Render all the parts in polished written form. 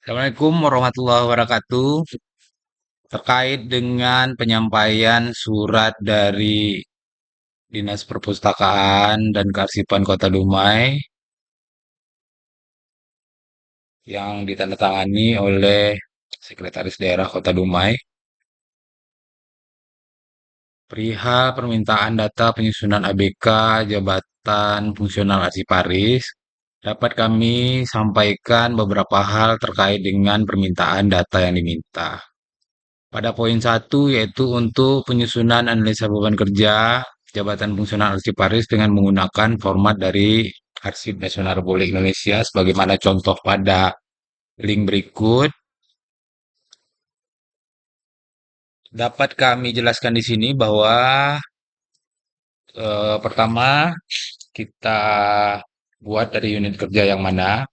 Assalamualaikum warahmatullahi wabarakatuh. Terkait dengan penyampaian surat dari Dinas Perpustakaan dan Kearsipan Kota Dumai yang ditandatangani oleh Sekretaris Daerah Kota Dumai perihal permintaan data penyusunan ABK Jabatan Fungsional Arsiparis, dapat kami sampaikan beberapa hal terkait dengan permintaan data yang diminta. Pada poin satu yaitu untuk penyusunan analisa beban kerja Jabatan Fungsional Arsiparis dengan menggunakan format dari Arsip Nasional Republik Indonesia sebagaimana contoh pada link berikut. Dapat kami jelaskan di sini bahwa pertama kita buat dari unit kerja yang mana.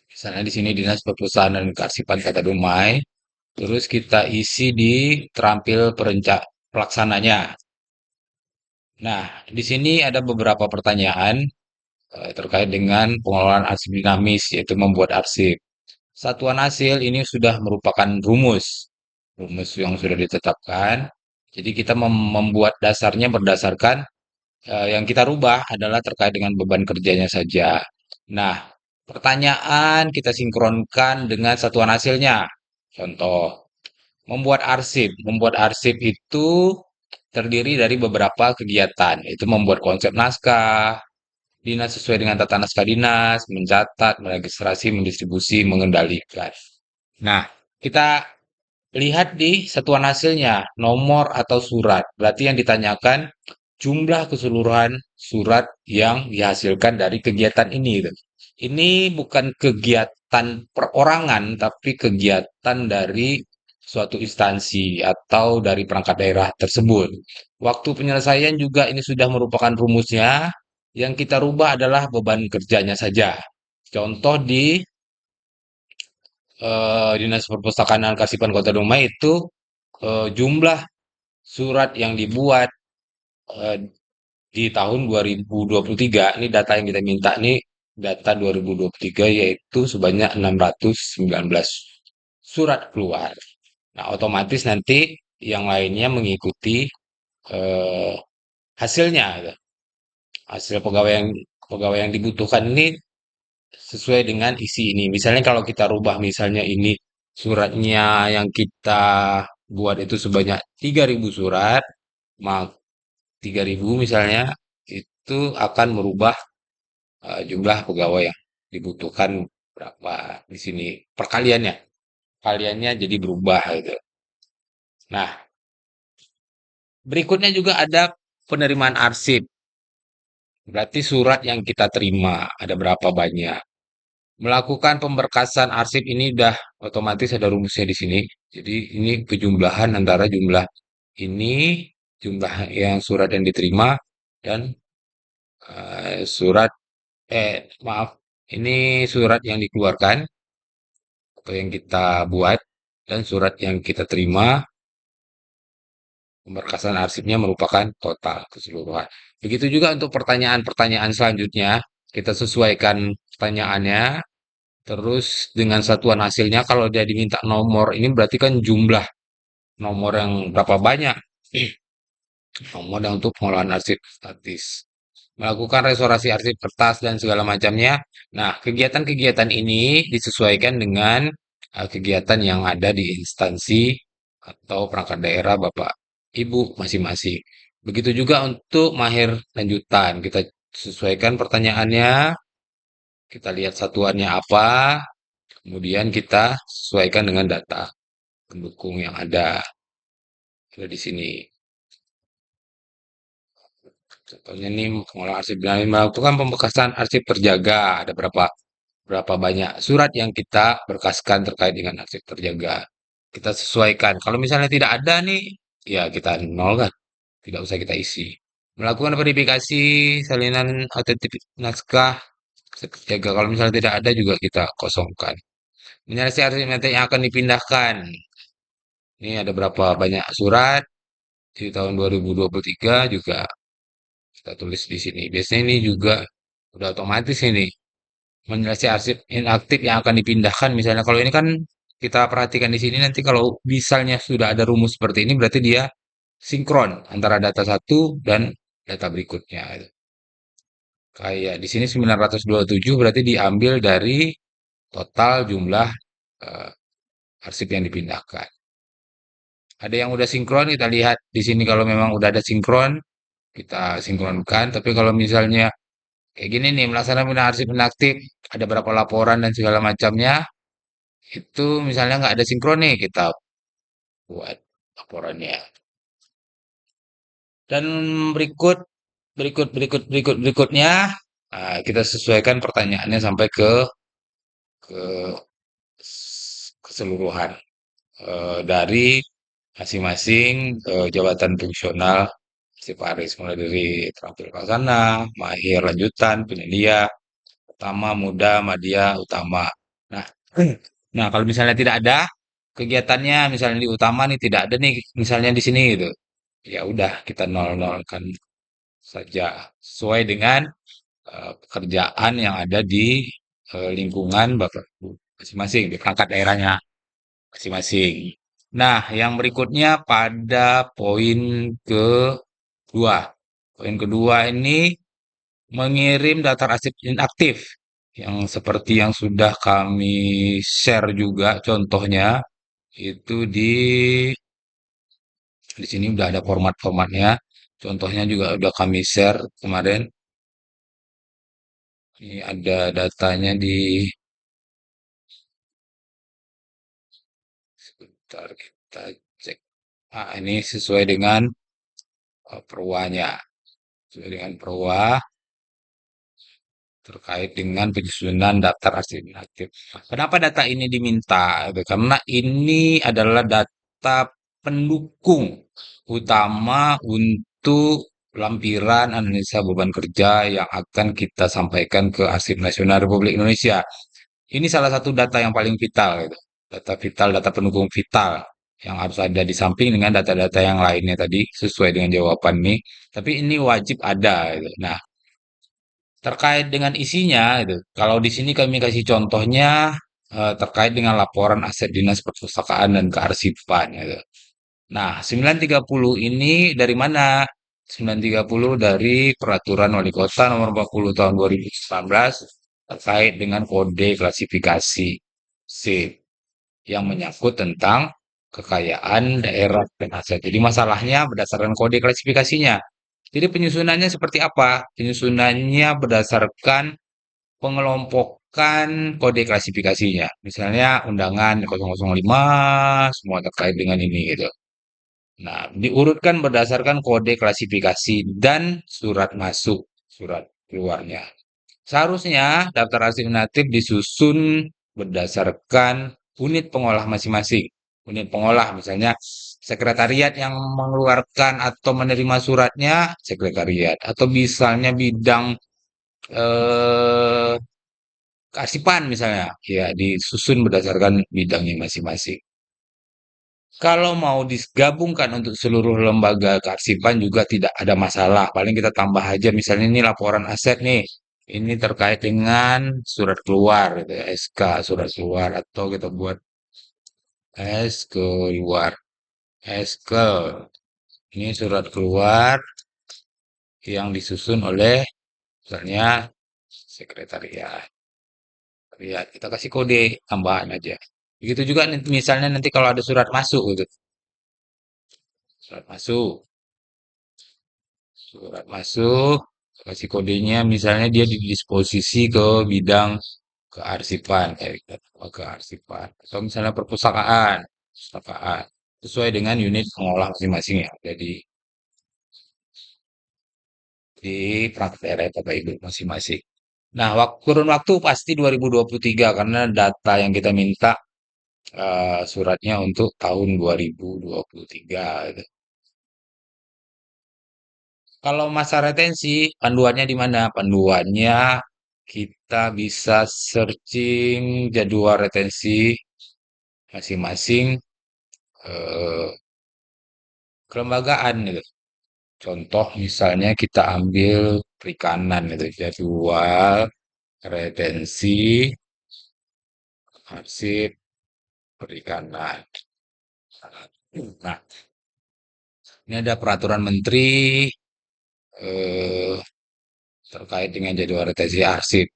Misalnya di sini Dinas Perpustakaan dan Kearsipan Kota Dumai. Terus kita isi di terampil pelaksananya. Nah, di sini ada beberapa pertanyaan terkait dengan pengelolaan arsip dinamis, yaitu membuat arsip. Satuan hasil ini sudah merupakan rumus yang sudah ditetapkan. Jadi kita membuat dasarnya berdasarkan yang kita rubah adalah terkait dengan beban kerjanya saja. Nah, pertanyaan kita sinkronkan dengan satuan hasilnya. Contoh, membuat arsip. Membuat arsip itu terdiri dari beberapa kegiatan, yaitu membuat konsep naskah, dinas sesuai dengan tata naskah dinas, mencatat, meregistrasi, mendistribusi, mengendalikan. Nah, kita lihat di satuan hasilnya, nomor atau surat. Berarti yang ditanyakan jumlah keseluruhan surat yang dihasilkan dari kegiatan ini, gitu. Ini bukan kegiatan perorangan, tapi kegiatan dari suatu instansi atau dari perangkat daerah tersebut. Waktu penyelesaian juga ini sudah merupakan rumusnya. Yang kita rubah adalah beban kerjanya saja. Contoh di Dinas Perpustakaan dan Kasipan Kota Dumai itu jumlah surat yang dibuat eh, di tahun 2023, ini data yang kita minta nih, data 2023 yaitu sebanyak 619 surat keluar. Nah, otomatis nanti yang lainnya mengikuti eh, hasilnya, gitu. Hasil pegawai yang dibutuhkan ini sesuai dengan isi ini. Misalnya kalau kita rubah misalnya ini suratnya yang kita buat itu sebanyak 3.000 surat, maka 3.000 misalnya itu akan merubah jumlah pegawai yang dibutuhkan berapa di sini perkaliannya. Kaliannya jadi berubah gitu. Nah, berikutnya juga ada penerimaan arsip. Berarti surat yang kita terima ada berapa banyak. Melakukan pemberkasan arsip ini udah otomatis ada rumusnya di sini. Jadi ini kejumlahan antara jumlah ini, jumlah yang surat yang diterima dan surat maaf, ini surat yang dikeluarkan atau yang kita buat dan surat yang kita terima. Pemberkasan arsipnya merupakan total keseluruhan. Begitu juga untuk pertanyaan-pertanyaan selanjutnya, kita sesuaikan pertanyaannya. Terus dengan satuan hasilnya kalau dia diminta nomor, ini berarti kan jumlah nomor yang berapa banyak. Nomor yang untuk pengolahan arsip statis. Melakukan restorasi arsip kertas dan segala macamnya. Nah, kegiatan-kegiatan ini disesuaikan dengan kegiatan yang ada di instansi atau perangkat daerah Bapak Ibu masing-masing. Begitu juga untuk mahir lanjutan. Kita sesuaikan pertanyaannya, kita lihat satuannya apa, kemudian kita sesuaikan dengan data pendukung yang ada di sini. Contohnya nih pengolahan arsip dan melakukan pembekasan arsip terjaga. Ada berapa banyak surat yang kita berkaskan terkait dengan arsip terjaga. Kita sesuaikan. Kalau misalnya tidak ada nih, ya kita nol kan. Tidak usah kita isi. Melakukan verifikasi salinan otentik naskah terjaga. Kalau misalnya tidak ada juga kita kosongkan. Menyelesaikan arsip nanti yang akan dipindahkan. Ini ada berapa banyak surat di tahun 2023 juga kita tulis di sini. Biasanya ini juga udah otomatis ini. menyelesaikan arsip inaktif yang akan dipindahkan. Misalnya kalau ini kan kita perhatikan di sini nanti kalau misalnya sudah ada rumus seperti ini berarti dia sinkron antara data satu dan data berikutnya. Kayak di sini 927 berarti diambil dari total jumlah eh, arsip yang dipindahkan. Ada yang udah sinkron, kita lihat di sini kalau memang udah ada sinkron, kita sinkronkan. Tapi kalau misalnya kayak gini nih, melaksanakan arsip inaktif, ada berapa laporan dan segala macamnya, itu misalnya nggak ada sinkron nih, kita buat laporannya. Dan berikut, berikutnya, kita sesuaikan pertanyaannya sampai ke keseluruhan dari masing-masing jabatan fungsional si Paris mulai dari terampil pelaksana, mahir lanjutan, penyedia, utama, muda, madya, utama. Nah, nah kalau misalnya tidak ada kegiatannya, misalnya di utama nih tidak ada nih, misalnya di sini gitu, ya udah kita nol-nolkan saja sesuai dengan pekerjaan yang ada di lingkungan Bapak Ibu masing-masing di perangkat daerahnya masing-masing. Nah, yang berikutnya pada poin kedua. Poin kedua ini mengirim daftar arsip inaktif yang seperti yang sudah kami share juga contohnya itu di sini udah ada format-formatnya. Contohnya juga udah kami share kemarin. Ini ada datanya di sebentar kita cek. Ah, ini sesuai dengan perwanya. Sesuai dengan perwa terkait dengan penyusunan daftar arsip inaktif. Kenapa data ini diminta? Gitu. Karena ini adalah data pendukung utama untuk lampiran analisa beban kerja yang akan kita sampaikan ke Arsip Nasional Republik Indonesia. Ini salah satu data yang paling vital, gitu. Data vital, data pendukung vital yang harus ada di samping dengan data-data yang lainnya tadi sesuai dengan jawaban nih. Tapi ini wajib ada. Gitu. Nah, terkait dengan isinya, gitu. Kalau di sini kami kasih contohnya terkait dengan laporan aset dinas perpustakaan dan kearsipan. Gitu. Nah, 930 ini dari mana? 930 dari Peraturan Wali Kota Nomor 40 Tahun 2019 terkait dengan kode klasifikasi C yang menyangkut tentang kekayaan daerah dan aset. Jadi masalahnya berdasarkan kode klasifikasinya. Jadi penyusunannya seperti apa? Penyusunannya berdasarkan pengelompokan kode klasifikasinya. Misalnya undangan 005 semua terkait dengan ini gitu. Nah, diurutkan berdasarkan kode klasifikasi dan surat masuk, surat keluarnya. Seharusnya daftar asignatif disusun berdasarkan unit pengolah masing-masing. Unit pengolah misalnya sekretariat yang mengeluarkan atau menerima suratnya sekretariat atau misalnya bidang eh, kearsipan misalnya ya disusun berdasarkan bidangnya masing-masing. Kalau mau digabungkan untuk seluruh lembaga kearsipan juga tidak ada masalah. Paling kita tambah aja misalnya ini laporan aset nih. Ini terkait dengan surat keluar gitu ya, SK surat keluar atau kita buat S keluar. SK ini surat keluar yang disusun oleh misalnya sekretariat. Ya, kita kasih kode tambahan aja. Begitu juga misalnya nanti kalau ada surat masuk gitu. Surat masuk. Surat masuk, kasih kodenya, misalnya dia di disposisi ke bidang kearsipan, kayak gitu, kearsipan, atau misalnya perpustakaan, sesuai dengan unit pengolah masing-masing ya, jadi di perangkat daerah Bapak Ibu masing-masing. Nah, kurun waktu pasti 2023 karena data yang kita minta suratnya untuk tahun 2023. Gitu. Kalau masa retensi, panduannya di mana? Panduannya kita bisa searching jadwal retensi masing-masing eh, kelembagaan gitu. Contoh misalnya kita ambil perikanan gitu, jadwal retensi arsip perikanan. Nah, ini ada peraturan menteri eh, terkait dengan jadwal retensi arsip.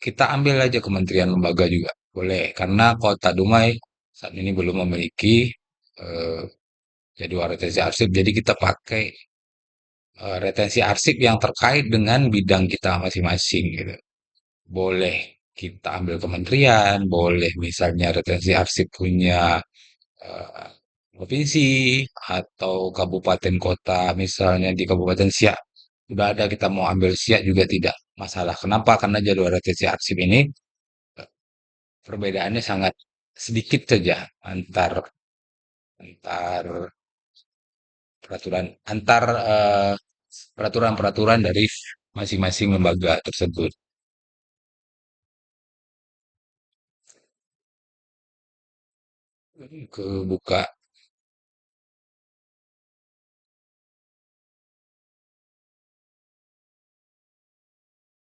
Kita ambil aja kementerian lembaga juga boleh, karena Kota Dumai saat ini belum memiliki eh, jadwal retensi arsip. Jadi kita pakai retensi arsip yang terkait dengan bidang kita masing-masing gitu. Boleh kita ambil kementerian, boleh misalnya retensi arsip punya eh, provinsi atau kabupaten kota, misalnya di Kabupaten Siak udah ada, kita mau ambil Siak juga tidak masalah. Kenapa? Karena jadwal retensi arsip ini eh, perbedaannya sangat sedikit saja antar antar peraturan antar peraturan-peraturan dari masing-masing lembaga tersebut. Kebuka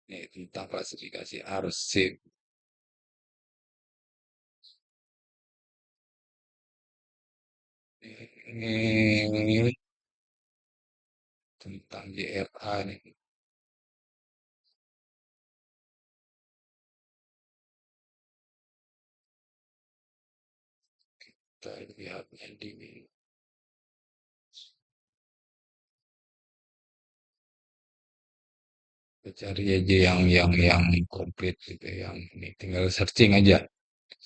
nih tentang klasifikasi arsip. Ini tentang JRA nih. Kita lihatnya di kita cari aja yang komplit gitu, yang ini tinggal searching aja.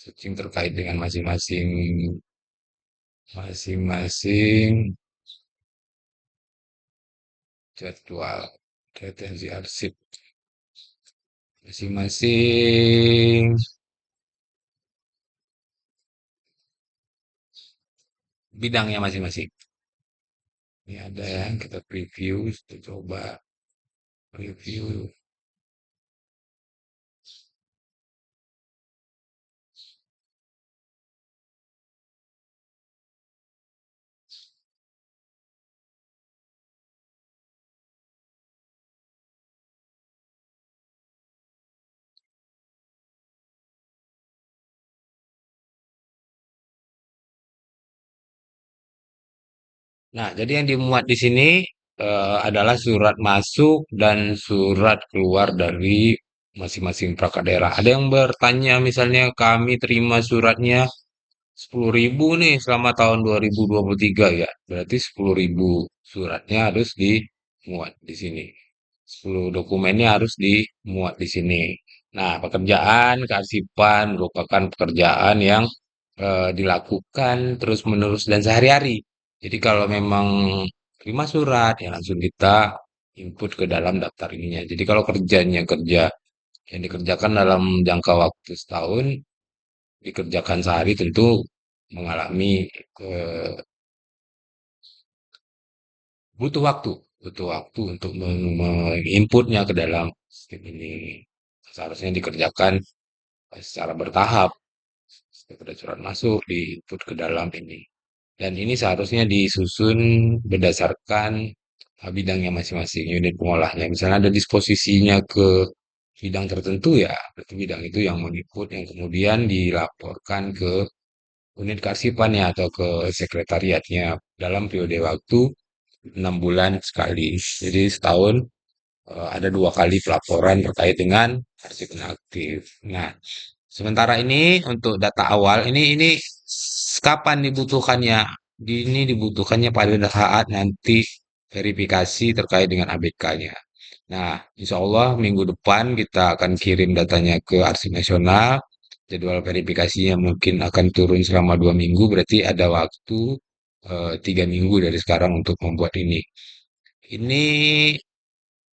Searching terkait dengan masing-masing jadwal retensi arsip masing-masing bidangnya masing-masing. Ini ada yang kita preview, kita coba review. Nah, jadi yang dimuat di sini adalah surat masuk dan surat keluar dari masing-masing perangkat daerah. Ada yang bertanya, misalnya kami terima suratnya 10.000 nih selama tahun 2023 ya. Berarti 10.000 suratnya harus dimuat di sini. 10 dokumennya harus dimuat di sini. Nah, pekerjaan kearsipan merupakan pekerjaan yang dilakukan terus-menerus dan sehari-hari. Jadi kalau memang terima surat ya langsung kita input ke dalam daftar ininya. Jadi kalau kerjanya kerja yang dikerjakan dalam jangka waktu setahun, dikerjakan sehari tentu mengalami eh, butuh waktu, butuh waktu untuk menginputnya ke dalam sistem ini. Seharusnya dikerjakan secara bertahap. Setiap ada surat masuk, diinput ke dalam ini. Dan ini seharusnya disusun berdasarkan bidangnya masing-masing, unit pengolahnya. Misalnya ada disposisinya ke bidang tertentu ya, berarti bidang itu yang menginput, yang kemudian dilaporkan ke unit kearsipannya atau ke sekretariatnya dalam periode waktu 6 bulan sekali. Jadi setahun ada 2 kali pelaporan terkait dengan arsip inaktif. Nah, sementara ini untuk data awal ini kapan dibutuhkannya? Ini dibutuhkannya pada saat nanti verifikasi terkait dengan ABK-nya. Nah, insya Allah minggu depan kita akan kirim datanya ke Arsip Nasional. Jadwal verifikasinya mungkin akan turun selama 2 minggu, berarti ada waktu 3 minggu dari sekarang untuk membuat ini. Ini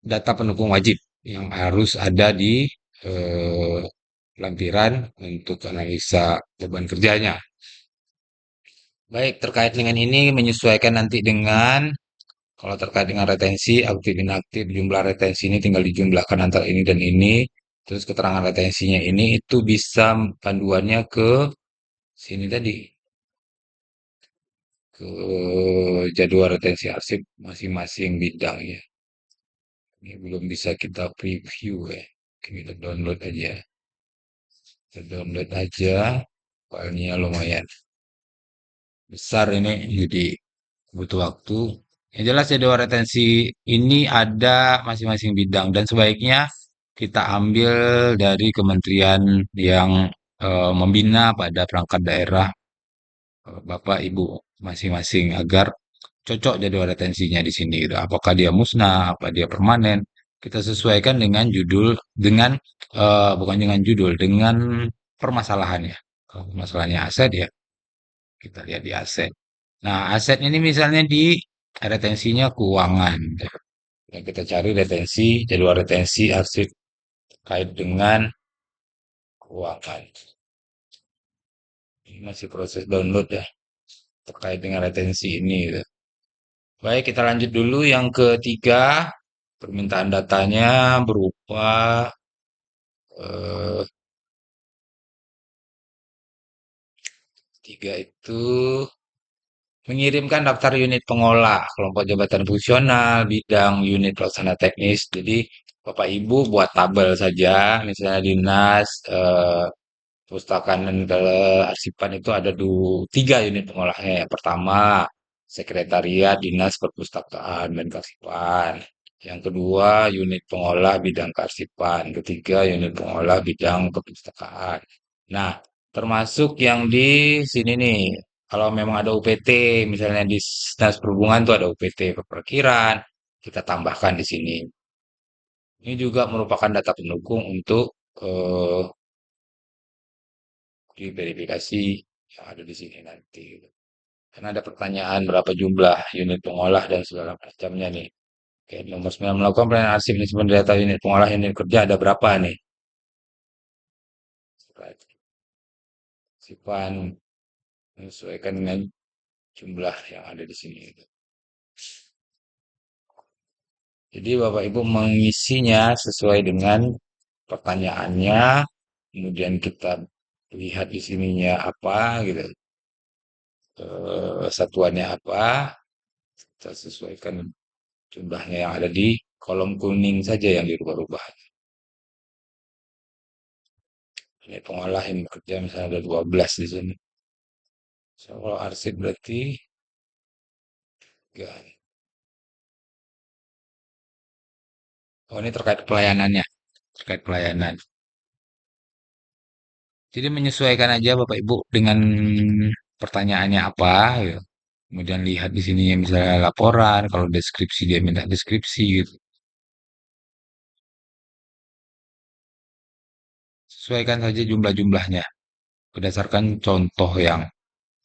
data pendukung wajib yang harus ada di eh, lampiran untuk analisa beban kerjanya. Baik, terkait dengan ini menyesuaikan nanti dengan kalau terkait dengan retensi, aktif inaktif, jumlah retensi ini tinggal dijumlahkan antara ini dan ini. Terus keterangan retensinya ini itu bisa panduannya ke sini tadi, ke jadwal retensi arsip masing-masing bidang ya. Ini belum bisa kita preview ya. Kita download aja. Kita download aja. Filenya lumayan besar ini, jadi butuh waktu. Yang jelas jadwal retensi ini ada masing-masing bidang dan sebaiknya kita ambil dari kementerian yang membina pada perangkat daerah Bapak Ibu masing-masing agar cocok jadwal retensinya di sini gitu. Apakah dia musnah, apa dia permanen? Kita sesuaikan dengan judul, dengan bukan dengan judul, dengan permasalahannya. Kalau permasalahannya aset ya, kita lihat di aset. Nah, aset ini misalnya di retensinya keuangan. Yang kita cari retensi, jadwal retensi arsip terkait dengan keuangan. Ini masih proses download ya, terkait dengan retensi ini gitu. Baik, kita lanjut dulu yang ketiga. Permintaan datanya berupa eh, tiga itu mengirimkan daftar unit pengolah, kelompok jabatan fungsional, bidang unit pelaksana teknis. Jadi Bapak Ibu buat tabel saja, misalnya dinas, perpustakaan dan kearsipan itu ada tiga unit pengolahnya. Yang pertama, sekretariat dinas perpustakaan dan kearsipan. Yang kedua, unit pengolah bidang kearsipan. Ketiga, unit pengolah bidang perpustakaan. Nah, termasuk yang di sini nih, kalau memang ada UPT, misalnya di Dinas Perhubungan tuh ada UPT perkiraan, kita tambahkan di sini. Ini juga merupakan data pendukung untuk diverifikasi yang ada di sini nanti. Karena ada pertanyaan berapa jumlah unit pengolah dan segala macamnya nih. Oke, nomor 9 melakukan pelayanan arsip manajemen data unit pengolah unit kerja ada berapa nih? Sipan menyesuaikan dengan jumlah yang ada di sini. Jadi Bapak Ibu mengisinya sesuai dengan pertanyaannya, kemudian kita lihat di sininya apa gitu, satuannya apa, kita sesuaikan jumlahnya yang ada di kolom kuning saja yang dirubah-rubah. Ini pengolah yang bekerja misalnya ada 12 di sini. So, kalau arsip berarti 3. Oh, ini terkait pelayanannya, terkait pelayanan. Jadi menyesuaikan aja Bapak Ibu dengan pertanyaannya apa, gitu. Kemudian lihat di sini misalnya laporan, kalau deskripsi dia minta deskripsi gitu. Sesuaikan saja jumlah-jumlahnya berdasarkan contoh yang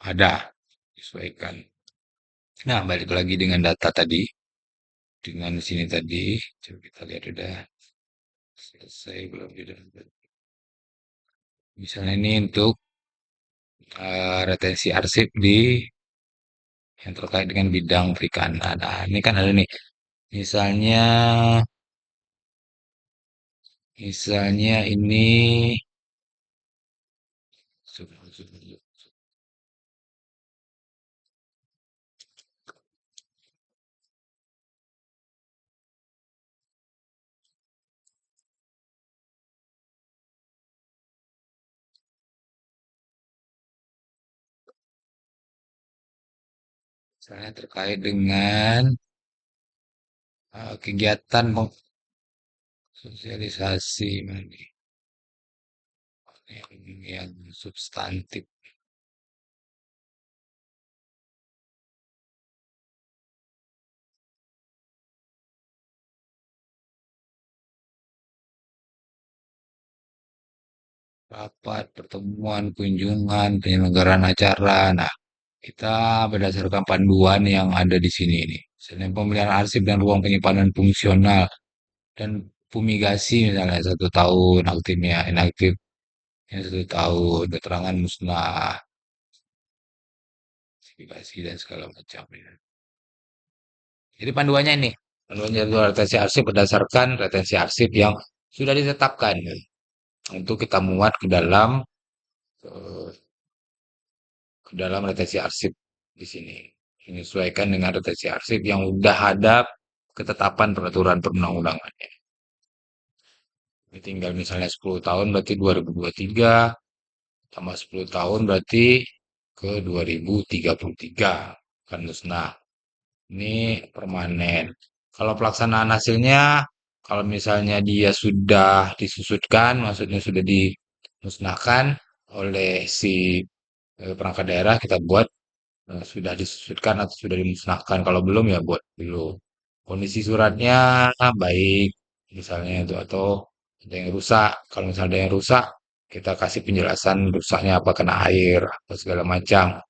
ada. Sesuaikan. Nah, balik lagi dengan data tadi. Dengan sini tadi, coba kita lihat udah selesai belum sudah. Misalnya ini untuk retensi arsip di yang terkait dengan bidang perikanan. Nah, ini kan ada nih. Misalnya, misalnya ini misalnya terkait dengan kegiatan sosialisasi yang substantif. Rapat, pertemuan, kunjungan, penyelenggaraan acara. Nah, kita berdasarkan panduan yang ada di sini nih. Misalnya pemeliharaan arsip dan ruang penyimpanan fungsional dan fumigasi misalnya 1 tahun aktifnya inaktif yang 1 tahun keterangan musnah fumigasi dan segala macam ya. Jadi panduannya ini panduan jadwal retensi arsip berdasarkan retensi arsip yang sudah ditetapkan ya, untuk kita muat eh, ke dalam retensi arsip di sini. Menyesuaikan dengan retensi arsip yang sudah ada ketetapan peraturan perundang-undangannya. Ini tinggal misalnya 10 tahun berarti 2023, tambah 10 tahun berarti ke 2033 kan musnah. Ini permanen. Kalau pelaksanaan hasilnya, kalau misalnya dia sudah disusutkan, maksudnya sudah dimusnahkan oleh si perangkat daerah, kita buat sudah disusutkan atau sudah dimusnahkan. Kalau belum ya buat dulu. Kondisi suratnya baik, misalnya itu atau ada yang rusak. Kalau misalnya ada yang rusak, kita kasih penjelasan rusaknya apa kena air atau segala macam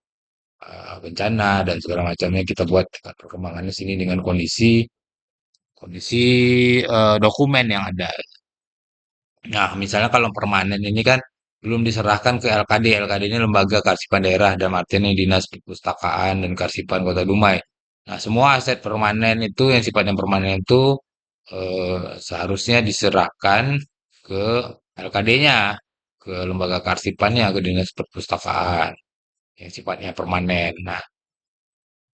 bencana dan segala macamnya kita buat perkembangannya sini dengan kondisi kondisi dokumen yang ada. Nah, misalnya kalau permanen ini kan belum diserahkan ke LKD. LKD ini Lembaga Kearsipan Daerah dan artinya Dinas Perpustakaan dan Kearsipan Kota Dumai. Nah, semua aset permanen itu yang sifatnya permanen itu seharusnya diserahkan ke LKD-nya, ke Lembaga Kearsipannya, ke Dinas Perpustakaan yang sifatnya permanen. Nah,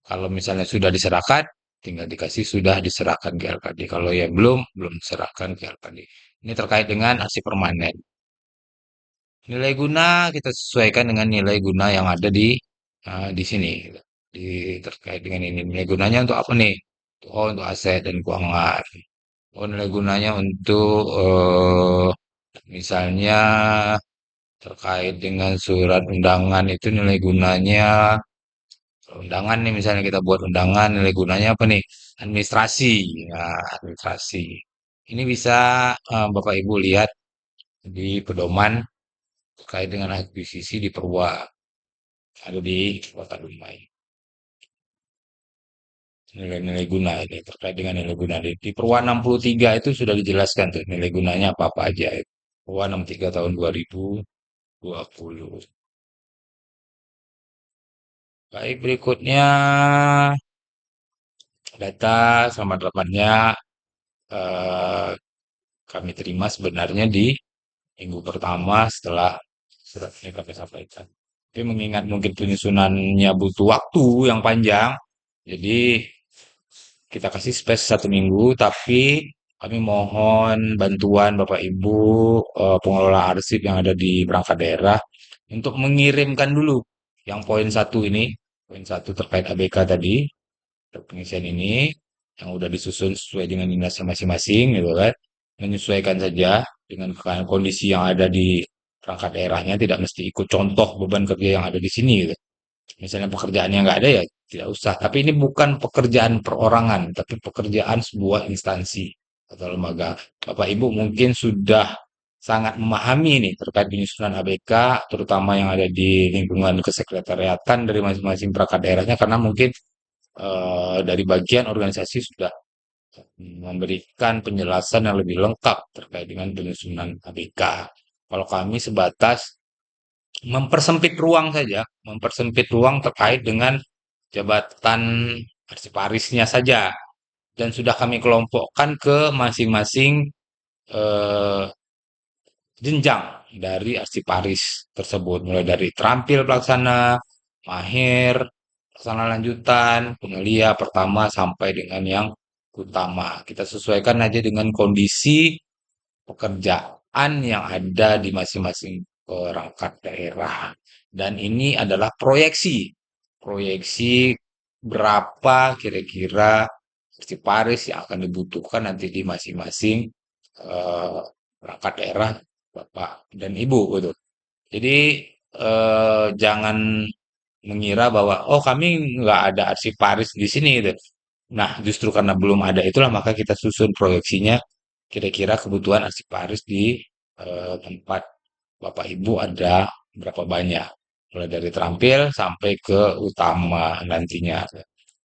kalau misalnya sudah diserahkan, tinggal dikasih sudah diserahkan ke LKD. Kalau ya belum diserahkan ke LKD. Ini terkait dengan arsip permanen. Nilai guna kita sesuaikan dengan nilai guna yang ada di sini. Gitu. Di terkait dengan ini nilai gunanya untuk apa nih? Oh, untuk aset dan keuangan. Oh, nilai gunanya untuk misalnya terkait dengan surat undangan itu nilai gunanya undangan nih misalnya kita buat undangan nilai gunanya apa nih? Administrasi. Nah, administrasi. Ini bisa Bapak Ibu lihat di pedoman terkait dengan akuisisi di Perwa ada di Kota Dumai. Nilai-nilai guna ini terkait dengan nilai guna di Perwa 63 itu sudah dijelaskan tuh nilai gunanya apa-apa aja. Perwa 63 tahun 2020. Baik, berikutnya data selamat dapatnya eh, kami terima sebenarnya di minggu pertama setelah surat ini kami sampaikan. Tapi mengingat mungkin penyusunannya butuh waktu yang panjang, jadi kita kasih space 1 minggu, tapi kami mohon bantuan Bapak Ibu pengelola arsip yang ada di perangkat daerah untuk mengirimkan dulu yang poin 1 ini, poin 1 terkait ABK tadi, pengisian ini yang udah disusun sesuai dengan dinasnya masing-masing gitu kan, menyesuaikan saja dengan kondisi yang ada di perangkat daerahnya, tidak mesti ikut contoh beban kerja yang ada di sini gitu. Misalnya pekerjaannya nggak ada ya tidak usah. Tapi ini bukan pekerjaan perorangan, tapi pekerjaan sebuah instansi atau lembaga. Bapak Ibu mungkin sudah sangat memahami nih terkait penyusunan ABK, terutama yang ada di lingkungan kesekretariatan dari masing-masing perangkat daerahnya, karena mungkin dari bagian organisasi sudah memberikan penjelasan yang lebih lengkap terkait dengan penyusunan ABK. Kalau kami sebatas mempersempit ruang saja, mempersempit ruang terkait dengan jabatan arsiparisnya saja. Dan sudah kami kelompokkan ke masing-masing eh, jenjang dari arsiparis tersebut. Mulai dari terampil pelaksana, mahir, pelaksana lanjutan, pengelia pertama sampai dengan yang utama. Kita sesuaikan aja dengan kondisi pekerjaan yang ada di masing-masing perangkat daerah. Dan ini adalah proyeksi. Proyeksi berapa kira-kira arsiparis yang akan dibutuhkan nanti di masing-masing perangkat daerah Bapak dan Ibu gitu. Jadi jangan mengira bahwa oh kami nggak ada arsiparis di sini gitu. Nah, justru karena belum ada itulah maka kita susun proyeksinya kira-kira kebutuhan arsiparis di tempat Bapak Ibu ada berapa banyak. Mulai dari terampil sampai ke utama nantinya.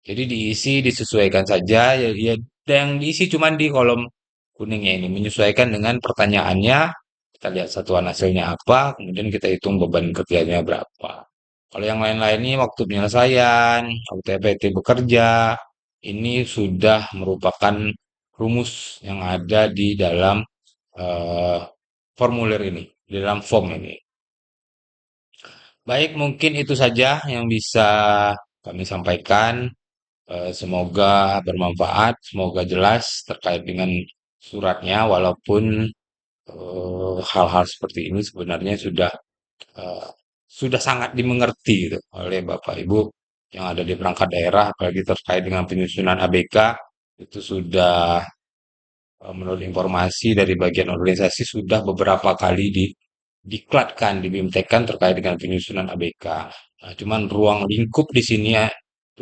Jadi diisi disesuaikan saja ya, ya yang diisi cuman di kolom kuningnya ini menyesuaikan dengan pertanyaannya. Kita lihat satuan hasilnya apa, kemudian kita hitung beban kerjanya berapa. Kalau yang lain-lain ini waktu penyelesaian, waktu EPT bekerja, ini sudah merupakan rumus yang ada di dalam eh, formulir ini, di dalam form ini. Baik, mungkin itu saja yang bisa kami sampaikan. Semoga bermanfaat, semoga jelas terkait dengan suratnya, walaupun hal-hal seperti ini sebenarnya eh, sudah sangat dimengerti gitu oleh Bapak Ibu yang ada di perangkat daerah, apalagi terkait dengan penyusunan ABK itu sudah menurut informasi dari bagian organisasi sudah beberapa kali diklatkan, dibimtekkan terkait dengan penyusunan ABK. Nah, cuman ruang lingkup di sini ya,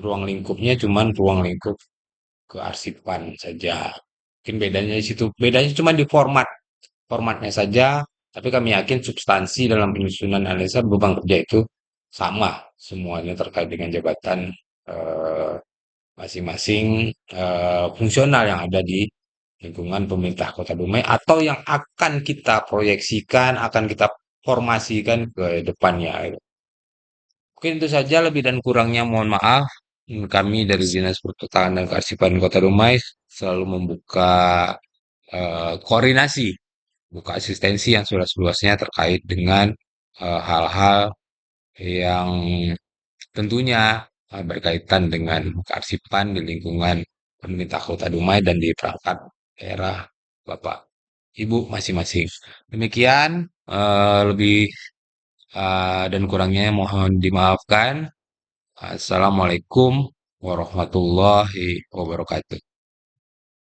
ruang lingkupnya cuman ruang lingkup kearsipan saja. Mungkin bedanya di situ, bedanya cuma di formatnya saja, tapi kami yakin substansi dalam penyusunan analisa beban kerja itu sama semuanya terkait dengan jabatan eh, masing-masing fungsional yang ada di lingkungan pemerintah Kota Dumai atau yang akan kita proyeksikan, akan kita formasikan ke depannya. Mungkin itu saja lebih dan kurangnya mohon maaf. Kami dari Dinas Pertanahan dan Kearsipan Kota Dumai selalu membuka koordinasi, buka asistensi yang seluas-luasnya terkait dengan hal-hal yang tentunya berkaitan dengan kearsipan di lingkungan pemerintah Kota Dumai dan di perangkat daerah Bapak Ibu masing-masing. Demikian lebih dan kurangnya mohon dimaafkan. Assalamualaikum warahmatullahi wabarakatuh.